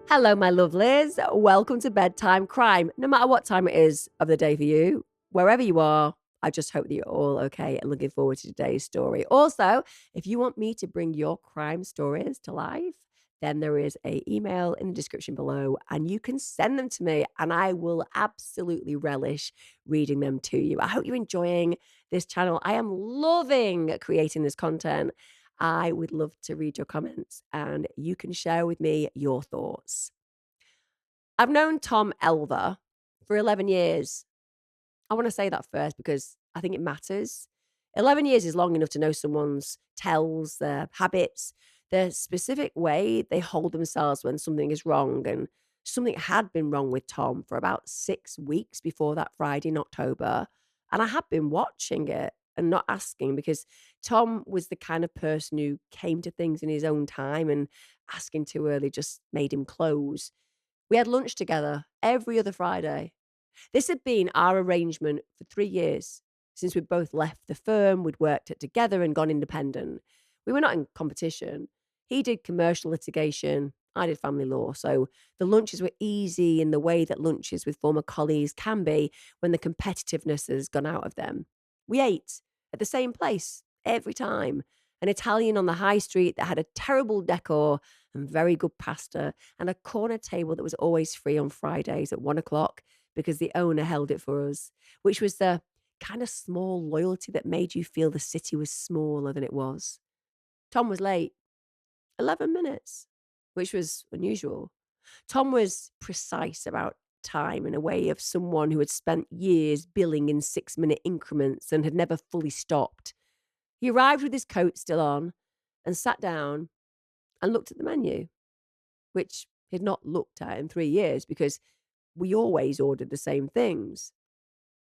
Hello, my lovelies. Welcome to Bedtime Crime. No matter what time it is of the day for you, wherever you are, I just hope that you're all okay and looking forward to today's story. Also, if you want me to bring your crime stories to life, then there is a email in the description below and you can send them to me and I will absolutely relish reading them to you. I hope you're enjoying this channel. I am loving creating this content. I would love to read your comments and you can share with me your thoughts. I've known Tom Elver for 11 years. I want to say that first because I think it matters. 11 years is long enough to know someone's tells, their habits, the specific way they hold themselves when something is wrong. And something had been wrong with Tom for about 6 weeks before that Friday in October. And I had been watching it and not asking because Tom was the kind of person who came to things in his own time and asking too early just made him close. We had lunch together every other Friday. This had been our arrangement for 3 years. Since we'd both left the firm, we'd worked it together and gone independent. We were not in competition. He did commercial litigation, I did family law. So the lunches were easy in the way that lunches with former colleagues can be when the competitiveness has gone out of them. We ate at the same place every time, an Italian on the high street that had a terrible decor and very good pasta, and a corner table that was always free on Fridays at 1 o'clock because the owner held it for us, which was the kind of small loyalty that made you feel the city was smaller than it was. Tom was late, 11 minutes, which was unusual. Tom was precise about time in a way of someone who had spent years billing in 6-minute increments and had never fully stopped. He arrived with his coat still on and sat down and looked at the menu, which he'd not looked at in 3 years because we always ordered the same things.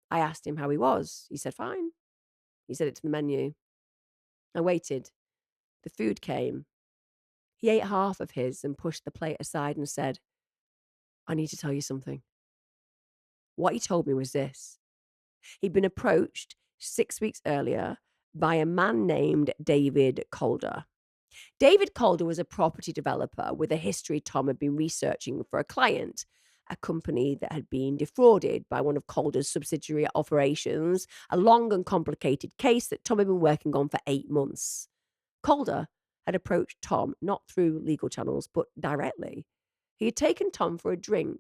I asked him how he was. He said, fine. He said it to the menu. I waited. The food came. He ate half of his and pushed the plate aside and said, I need to tell you something. What he told me was this. He'd been approached 6 weeks earlier by a man named David Calder. David Calder was a property developer with a history Tom had been researching for a client, a company that had been defrauded by one of Calder's subsidiary operations, a long and complicated case that Tom had been working on for 8 months. Calder had approached Tom not through legal channels, but directly. He had taken Tom for a drink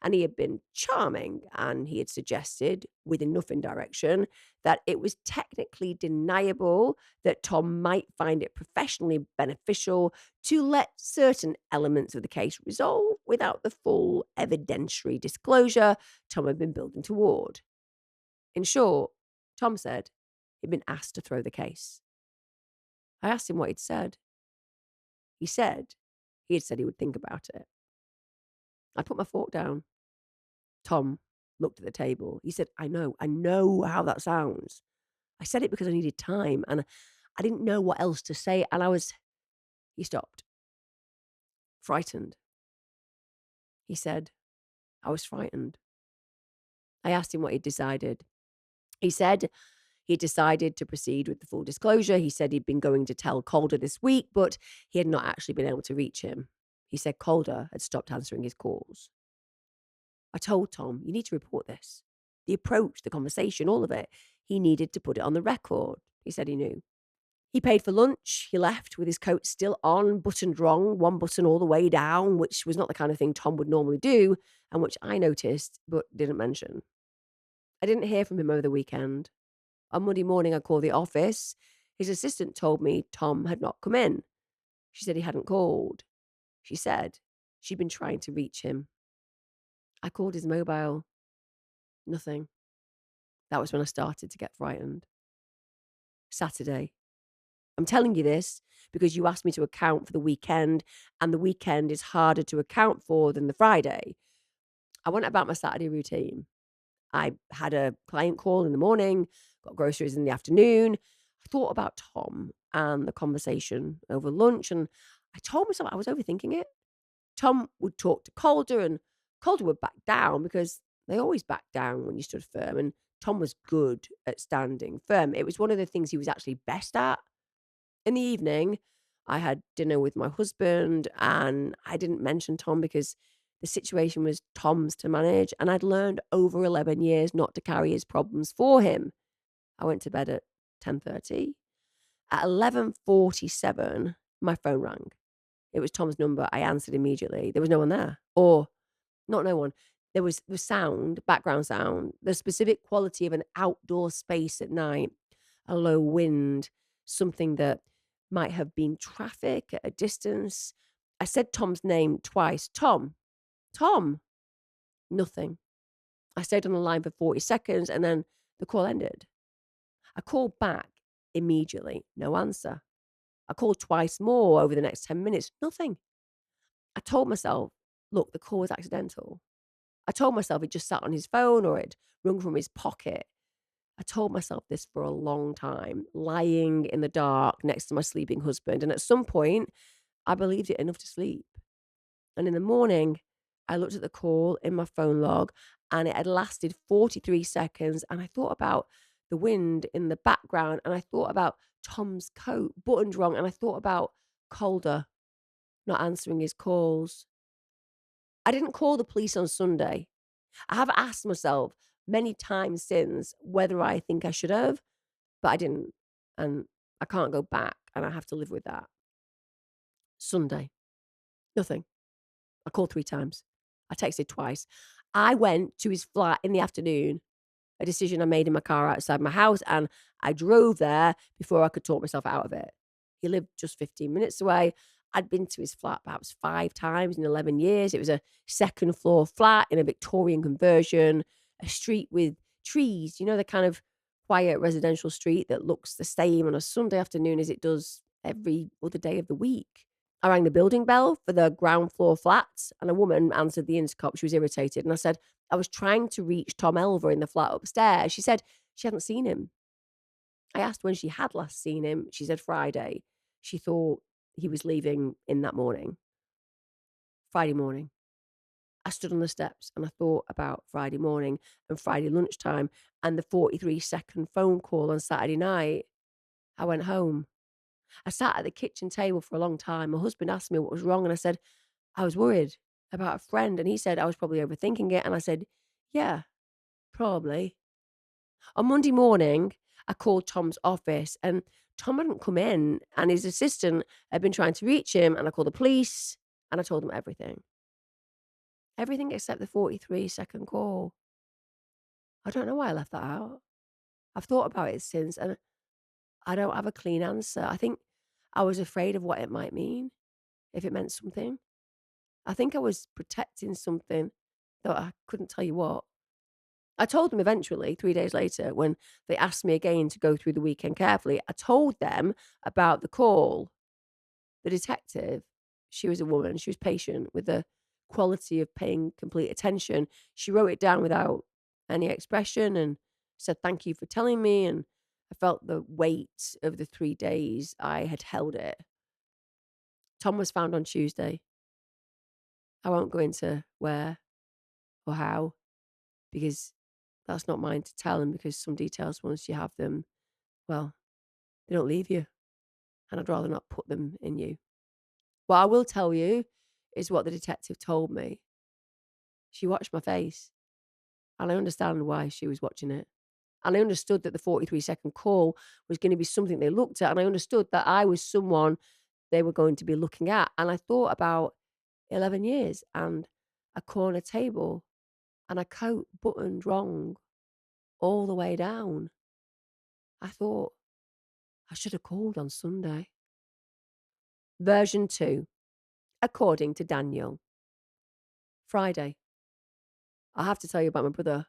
and he had been charming, and he had suggested, with enough indirection, that it was technically deniable that Tom might find it professionally beneficial to let certain elements of the case resolve without the full evidentiary disclosure Tom had been building toward. In short, Tom said he'd been asked to throw the case. I asked him what he'd said. He said he had said he would think about it. I put my fork down. Tom looked at the table. He said, I know how that sounds. I said it because I needed time and I didn't know what else to say. He stopped, frightened. He said, I was frightened. I asked him what he'd decided. He said he decided to proceed with the full disclosure. He said he'd been going to tell Calder this week, but he had not actually been able to reach him. He said Calder had stopped answering his calls. I told Tom, you need to report this. The approach, the conversation, all of it. He needed to put it on the record. He said he knew. He paid for lunch. He left with his coat still on, buttoned wrong, one button all the way down, which was not the kind of thing Tom would normally do, and which I noticed but didn't mention. I didn't hear from him over the weekend. On Monday morning, I called the office. His assistant told me Tom had not come in. She said he hadn't called. She said she'd been trying to reach him. I called his mobile. Nothing. That was when I started to get frightened. Saturday. I'm telling you this because you asked me to account for the weekend, and the weekend is harder to account for than the Friday. I went about my Saturday routine. I had a client call in the morning, got groceries in the afternoon. I thought about Tom and the conversation over lunch, and I told myself I was overthinking it. Tom would talk to Calder, and Calder would back down because they always back down when you stood firm, and Tom was good at standing firm. It was one of the things he was actually best at. In the evening, I had dinner with my husband, and I didn't mention Tom because the situation was Tom's to manage, and I'd learned over 11 years not to carry his problems for him. I went to bed at 10:30. At 11:47, my phone rang. It was Tom's number. I answered immediately. There was no one there, or not no one. There was the sound, background sound, the specific quality of an outdoor space at night, a low wind, something that might have been traffic at a distance. I said Tom's name twice. "Tom, Tom." Nothing. I stayed on the line for 40 seconds and then the call ended. I called back immediately. No answer. I called twice more over the next 10 minutes. Nothing. I told myself, "Look, the call was accidental." I told myself he'd just sat on his phone or had rung from his pocket. I told myself this for a long time, lying in the dark next to my sleeping husband. And at some point, I believed it enough to sleep. And in the morning, I looked at the call in my phone log and it had lasted 43 seconds. And I thought about the wind in the background and I thought about Tom's coat buttoned wrong. And I thought about Calder not answering his calls. I didn't call the police on Sunday. I have asked myself many times since whether I think I should have, but I didn't. And I can't go back and I have to live with that. Sunday, nothing. I called 3 times. I texted twice. I went to his flat in the afternoon, a decision I made in my car outside my house, and I drove there before I could talk myself out of it. He lived just 15 minutes away. I'd been to his flat perhaps 5 times in 11 years. It was a second floor flat in a Victorian conversion, a street with trees, the kind of quiet residential street that looks the same on a Sunday afternoon as it does every other day of the week. I rang the building bell for the ground floor flats, and a woman answered the intercom. She was irritated, and I said, I was trying to reach Tom Elver in the flat upstairs. She said she hadn't seen him. I asked when she had last seen him. She said Friday. She thought he was leaving in that morning. Friday morning. I stood on the steps and I thought about Friday morning and Friday lunchtime and the 43-second phone call on Saturday night. I went home. I sat at the kitchen table for a long time. My husband asked me what was wrong, and I said, I was worried about a friend. And he said I was probably overthinking it. And I said, yeah, probably. On Monday morning, I called Tom's office and Tom hadn't come in, and his assistant had been trying to reach him. And I called the police and I told them everything. Everything except the 43-second call. I don't know why I left that out. I've thought about it since and I don't have a clean answer. I think I was afraid of what it might mean, if it meant something. I think I was protecting something, though I couldn't tell you what. I told them eventually, 3 days later, when they asked me again to go through the weekend carefully. I told them about the call. The detective, she was a woman, she was patient with the quality of paying complete attention. She wrote it down without any expression and said, "Thank you for telling me." And I felt the weight of the 3 days I had held it. Tom was found on Tuesday. I won't go into where or how because that's not mine to tell, and because some details, once you have them, well, they don't leave you, and I'd rather not put them in you. What I will tell you is what the detective told me. She watched my face, and I understand why she was watching it. And I understood that the 43-second call was gonna be something they looked at, and I understood that I was someone they were going to be looking at, and I thought about 11 years, and a corner table, and a coat buttoned wrong all the way down. I thought, I should have called on Sunday. Version 2, according to Daniel. Friday. I have to tell you about my brother.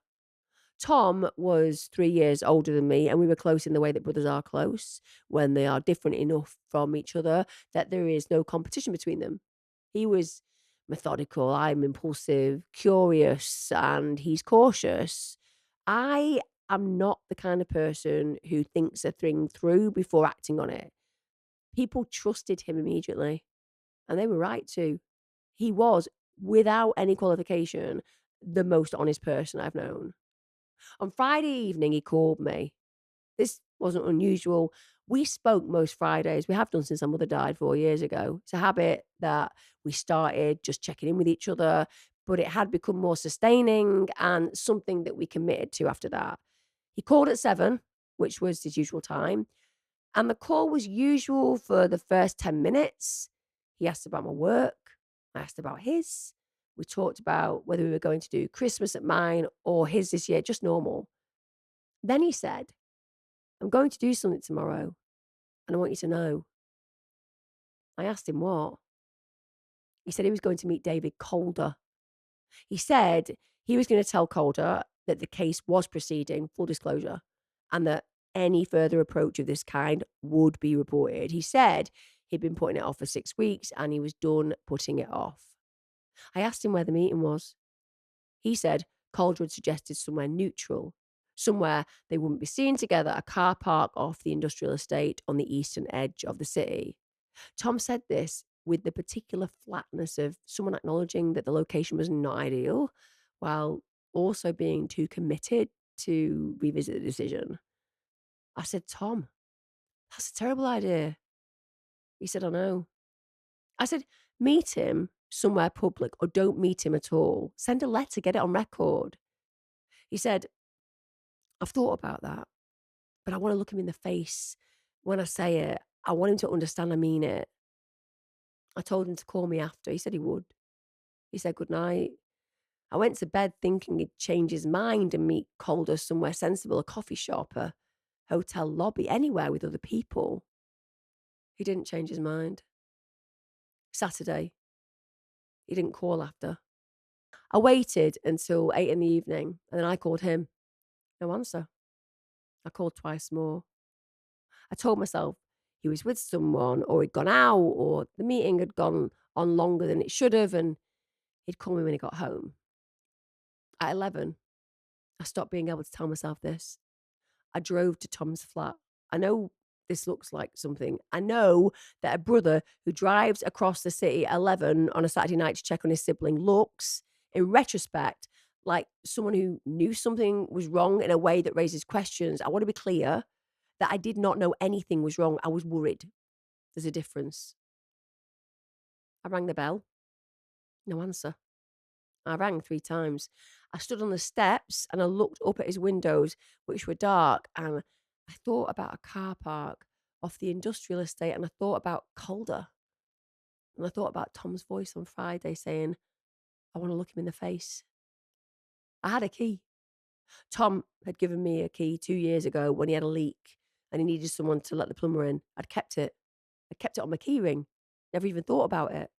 Tom was 3 years older than me, and we were close in the way that brothers are close when they are different enough from each other that there is no competition between them. He was methodical, I'm impulsive, curious, and he's cautious. I am not the kind of person who thinks a thing through before acting on it. People trusted him immediately, and they were right to. He was, without any qualification, the most honest person I've known. On Friday evening, he called me. This wasn't unusual. We spoke most Fridays. We have done since our mother died 4 years ago. It's a habit that we started just checking in with each other, but it had become more sustaining and something that we committed to after that. He called at 7, which was his usual time, and the call was usual for the first 10 minutes. He asked about my work. I asked about his. We talked about whether we were going to do Christmas at mine or his this year, just normal. Then he said, "I'm going to do something tomorrow, and I want you to know." I asked him what. He said he was going to meet David Calder. He said he was going to tell Calder that the case was proceeding, full disclosure, and that any further approach of this kind would be reported. He said he'd been putting it off for 6 weeks and he was done putting it off. I asked him where the meeting was. He said Calder had suggested somewhere neutral, somewhere they wouldn't be seen together, a car park off the industrial estate on the eastern edge of the city. Tom said this with the particular flatness of someone acknowledging that the location was not ideal, while also being too committed to revisit the decision. I said, "Tom, that's a terrible idea." He said, "I know." I said, "Meet him somewhere public or don't meet him at all. Send a letter, get it on record." He said, "I've thought about that, but I want to look him in the face when I say it. I want him to understand I mean it." I told him to call me after. He said he would. He said good night. I went to bed thinking he'd change his mind and meet Calder somewhere sensible, a coffee shop, a hotel lobby, anywhere with other people. He didn't change his mind. Saturday, he didn't call after. I waited until 8 in the evening and then I called him. No answer. I called twice more. I told myself he was with someone or he'd gone out or the meeting had gone on longer than it should have and he'd call me when he got home. At 11, I stopped being able to tell myself this. I drove to Tom's flat. I know this looks like something. I know that a brother who drives across the city at 11 on a Saturday night to check on his sibling looks, in retrospect, like someone who knew something was wrong in a way that raises questions. I want to be clear that I did not know anything was wrong. I was worried. There's a difference. I rang the bell. No answer. I rang 3 times. I stood on the steps and I looked up at his windows, which were dark, and I thought about a car park off the industrial estate, and I thought about Calder, and I thought about Tom's voice on Friday saying, "I wanna look him in the face." I had a key. Tom had given me a key 2 years ago when he had a leak and he needed someone to let the plumber in. I'd kept it. I kept it on my key ring. Never even thought about it.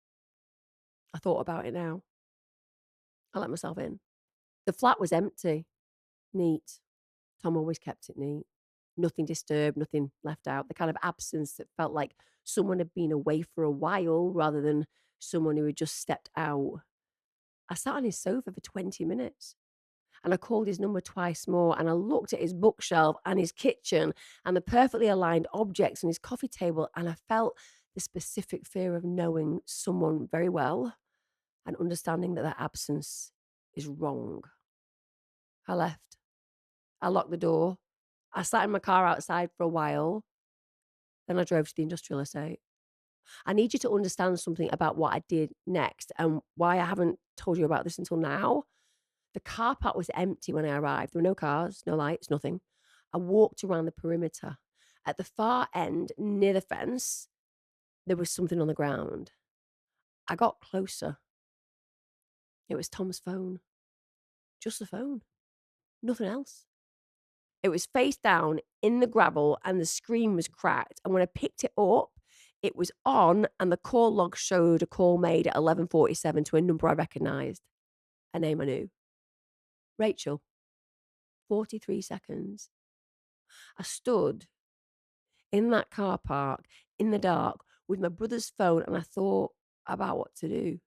I thought about it now. I let myself in. The flat was empty, neat. Tom always kept it neat. Nothing disturbed, nothing left out. The kind of absence that felt like someone had been away for a while rather than someone who had just stepped out. I sat on his sofa for 20 minutes and I called his number twice more and I looked at his bookshelf and his kitchen and the perfectly aligned objects on his coffee table and I felt the specific fear of knowing someone very well and understanding that their absence is wrong. I left. I locked the door. I sat in my car outside for a while. Then I drove to the industrial estate. I need you to understand something about what I did next and why I haven't told you about this until now. The car park was empty when I arrived. There were no cars, no lights, nothing. I walked around the perimeter. At the far end, near the fence, there was something on the ground. I got closer. It was Tom's phone. Just the phone. Nothing else. It was face down in the gravel and the screen was cracked. And when I picked it up, it was on and the call log showed a call made at 11:47 to a number I recognised, a name I knew. Rachel. 43 seconds. I stood in that car park in the dark with my brother's phone and I thought about what to do.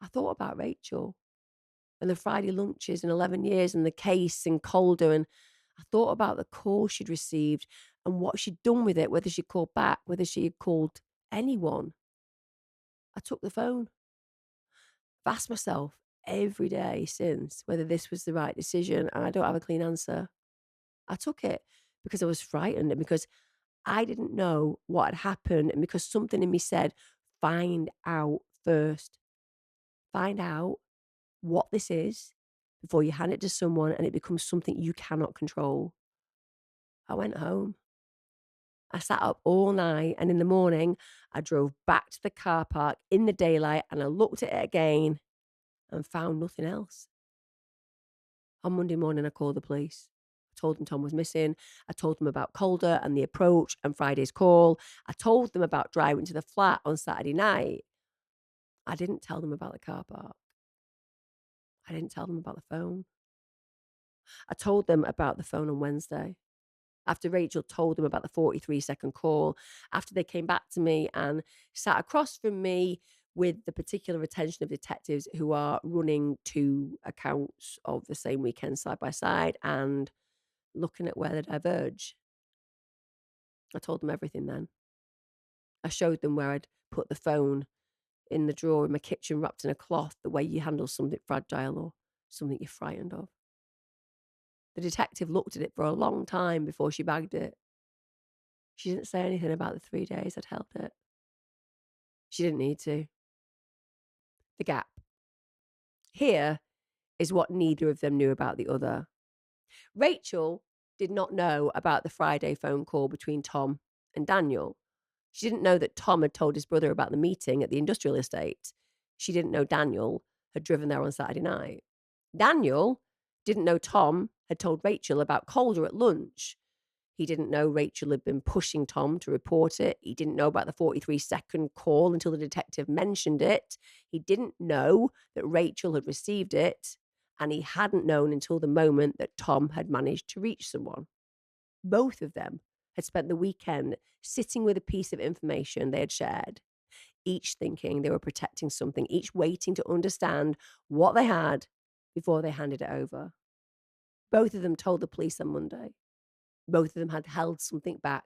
I thought about Rachel and the Friday lunches and 11 years and the case and Calder and I thought about the call she'd received and what she'd done with it, whether she called back, whether she had called anyone. I took the phone. I've asked myself every day since whether this was the right decision, and I don't have a clean answer. I took it because I was frightened and because I didn't know what had happened, and because something in me said, "Find out first. Find out what this is before you hand it to someone and it becomes something you cannot control." I went home. I sat up all night, and in the morning, I drove back to the car park in the daylight, and I looked at it again and found nothing else. On Monday morning, I called the police. I told them Tom was missing. I told them about Calder and the approach and Friday's call. I told them about driving to the flat on Saturday night. I didn't tell them about the car park. I didn't tell them about the phone. I told them about the phone on Wednesday. After Rachel told them about the 43-second call, after they came back to me and sat across from me with the particular attention of detectives who are running 2 accounts of the same weekend side by side and looking at where they diverge. I told them everything then. I showed them where I'd put the phone in the drawer in my kitchen wrapped in a cloth, the way you handle something fragile or something you're frightened of. The detective looked at it for a long time before she bagged it. She didn't say anything about the 3 days I'd held it. She didn't need to. The gap. Here is what neither of them knew about the other. Rachel did not know about the Friday phone call between Tom and Daniel. She didn't know that Tom had told his brother about the meeting at the industrial estate. She didn't know Daniel had driven there on Saturday night. Daniel didn't know Tom had told Rachel about Calder at lunch. He didn't know Rachel had been pushing Tom to report it. He didn't know about the 43-second call until the detective mentioned it. He didn't know that Rachel had received it. And he hadn't known until the moment that Tom had managed to reach someone. Both of them had spent the weekend sitting with a piece of information they had shared, each thinking they were protecting something, each waiting to understand what they had before they handed it over. Both of them told the police on Monday. Both of them had held something back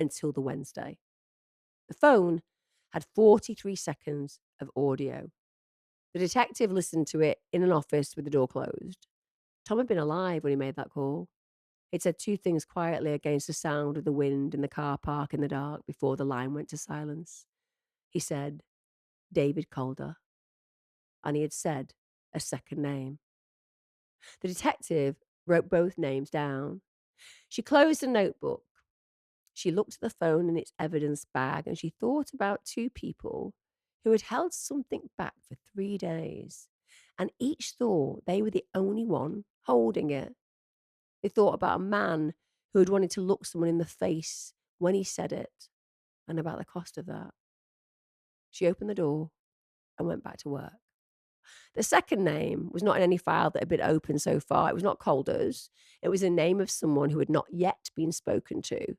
until the Wednesday. The phone had 43 seconds of audio. The detective listened to it in an office with the door closed. Tom had been alive when he made that call. He'd said 2 things quietly against the sound of the wind in the car park in the dark before the line went to silence. He said, "David Calder," and he had said a second name. The detective wrote both names down. She closed the notebook. She looked at the phone in its evidence bag and she thought about 2 people who had held something back for 3 days, and each thought they were the only one holding it. They thought about a man who had wanted to look someone in the face when he said it, and about the cost of that. She opened the door and went back to work. The second name was not in any file that had been opened so far. It was not Calder's. It was a name of someone who had not yet been spoken to,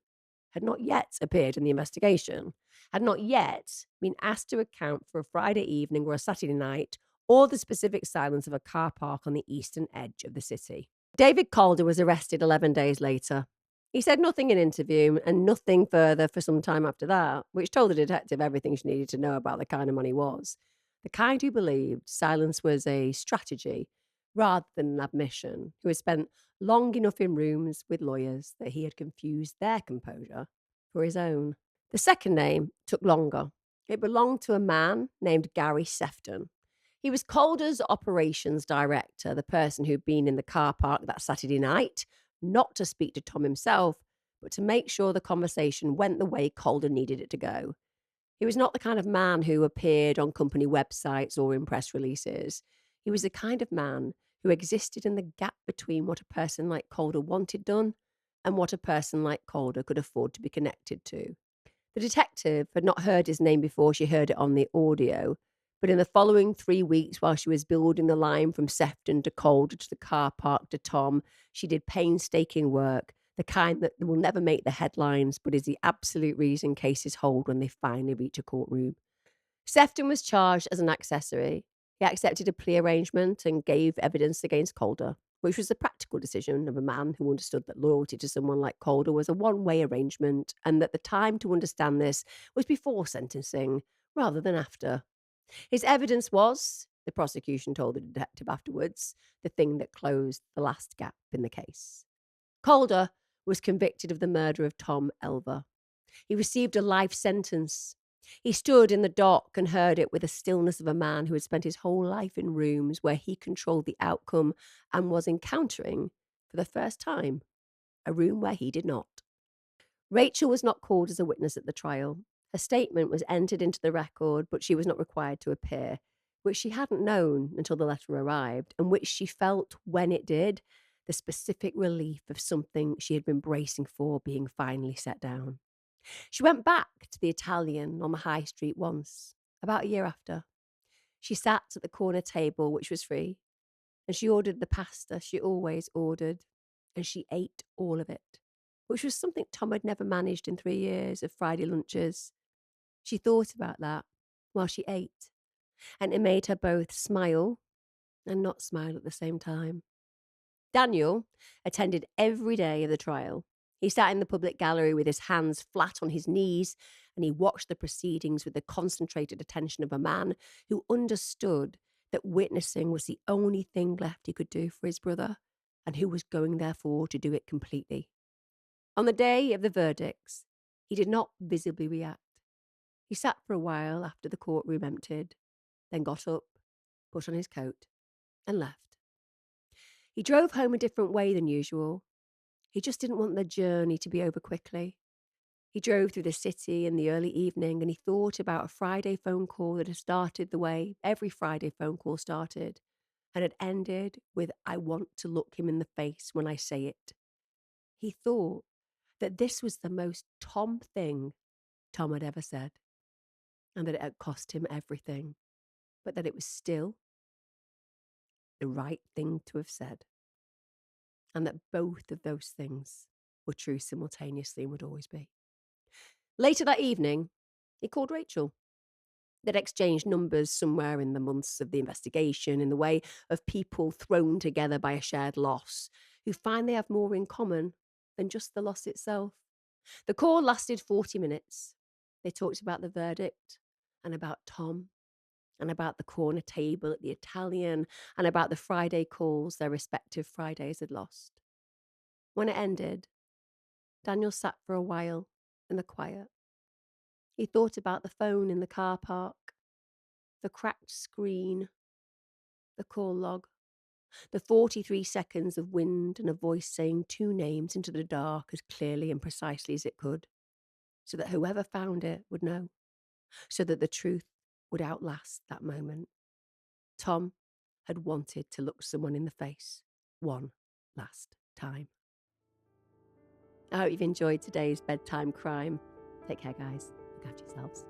had not yet appeared in the investigation, had not yet been asked to account for a Friday evening or a Saturday night, or the specific silence of a car park on the eastern edge of the city. David Calder was arrested 11 days later. He said nothing in interview and nothing further for some time after that, which told the detective everything she needed to know about the kind of man he was. The kind who believed silence was a strategy rather than an admission, who had spent long enough in rooms with lawyers that he had confused their composure for his own. The second name took longer. It belonged to a man named Gary Sefton. He was Calder's operations director, the person who'd been in the car park that Saturday night, not to speak to Tom himself, but to make sure the conversation went the way Calder needed it to go. He was not the kind of man who appeared on company websites or in press releases. He was the kind of man who existed in the gap between what a person like Calder wanted done and what a person like Calder could afford to be connected to. The detective had not heard his name before she heard it on the audio, but in the following 3 weeks, while she was building the line from Sefton to Calder to the car park to Tom, she did painstaking work, the kind that will never make the headlines, but is the absolute reason cases hold when they finally reach a courtroom. Sefton was charged as an accessory. He accepted a plea arrangement and gave evidence against Calder, which was the practical decision of a man who understood that loyalty to someone like Calder was a one-way arrangement and that the time to understand this was before sentencing rather than after. His evidence was, the prosecution told the detective afterwards, the thing that closed the last gap in the case. Calder was convicted of the murder of Tom Elver. He received a life sentence. He stood in the dock and heard it with the stillness of a man who had spent his whole life in rooms where he controlled the outcome and was encountering, for the first time, a room where he did not. Rachel was not called as a witness at the trial. Her statement was entered into the record, but she was not required to appear, which she hadn't known until the letter arrived, and which she felt when it did, the specific relief of something she had been bracing for being finally set down. She went back to the Italian on the high street once, about a year after. She sat at the corner table, which was free, and she ordered the pasta she always ordered, and she ate all of it, which was something Tom had never managed in 3 years of Friday lunches. She thought about that while she ate, and it made her both smile and not smile at the same time. Daniel attended every day of the trial. He sat in the public gallery with his hands flat on his knees, and he watched the proceedings with the concentrated attention of a man who understood that witnessing was the only thing left he could do for his brother, and who was going, therefore, to do it completely. On the day of the verdicts, he did not visibly react. He sat for a while after the courtroom emptied, then got up, put on his coat, and left. He drove home a different way than usual. He just didn't want the journey to be over quickly. He drove through the city in the early evening and he thought about a Friday phone call that had started the way every Friday phone call started and had ended with, "I want to look him in the face when I say it." He thought that this was the most Tom thing Tom had ever said, and that it had cost him everything, but that it was still the right thing to have said, and that both of those things were true simultaneously and would always be. Later that evening, he called Rachel. They'd exchanged numbers somewhere in the months of the investigation, in the way of people thrown together by a shared loss, who find they have more in common than just the loss itself. The call lasted 40 minutes. They talked about the verdict, and about Tom, and about the corner table at the Italian, and about the Friday calls their respective Fridays had lost. When it ended, Daniel sat for a while in the quiet. He thought about the phone in the car park, the cracked screen, the call log, the 43 seconds of wind and a voice saying two names into the dark as clearly and precisely as it could, so that whoever found it would know, so that the truth would outlast that moment. Tom had wanted to look someone in the face one last time. I hope you've enjoyed today's bedtime crime. Take care, guys. Look after yourselves.